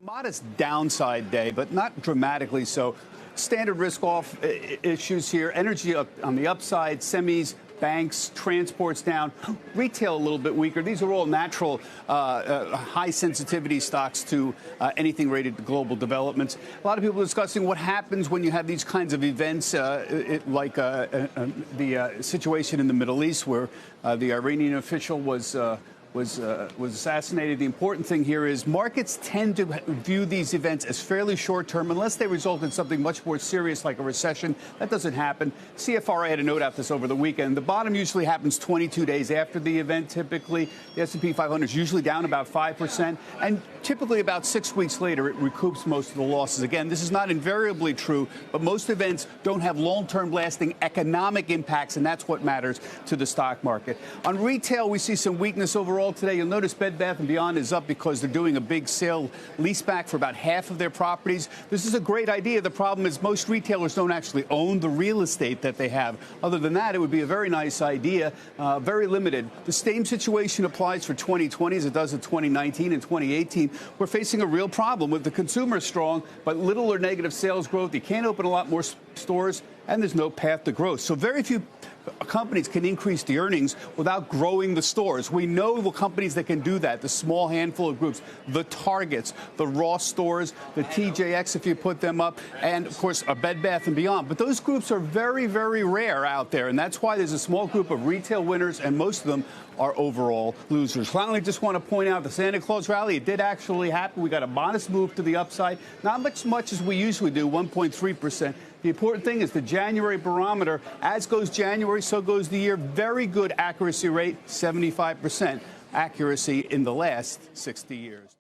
Modest downside day, but not dramatically so. Standard risk-off issues here. Energy on the upside, semis, banks, transports down, retail a little bit weaker. These are all natural high sensitivity stocks to anything related to global developments. A lot of people are discussing what happens when you have these kinds of events, like the situation in the Middle East where the Iranian official was assassinated. The important thing here is markets tend to view these events as fairly short-term unless they result in something much more serious like a recession. That doesn't happen. CFRA had a note out this over the weekend. The bottom usually happens 22 days after the event, typically. The S&P 500 is usually down about 5%, and typically about 6 weeks later, it recoups most of the losses. Again, this is not invariably true, but most events don't have long-term lasting economic impacts, and that's what matters to the stock market. On retail, we see some weakness overall today. You'll notice Bed Bath & Beyond is up because they're doing a big sale leaseback for about half of their properties. This is a great idea. The problem is most retailers don't actually own the real estate that they have. Other than that, it would be a very nice idea, very limited. The same situation applies for 2020 as it does in 2019 and 2018. We're facing a real problem with the consumer strong, but little or negative sales growth. You can't open a lot more stores, and there's no path to growth. So very few companies can increase the earnings without growing the stores. We know the companies that can do that, the small handful of groups, the Targets, the Ross stores, the TJX if you put them up, and, of course, a Bed Bath & Beyond. But those groups are very, very rare out there, and that's why there's a small group of retail winners, and most of them are overall losers. Finally, just want to point out the Santa Claus rally. It did actually happen. We got a modest move to the upside, not much as we usually do, 1.3%. The important thing is the January barometer. As goes January, so goes the year. Very good accuracy rate, 75% accuracy in the last 60 years.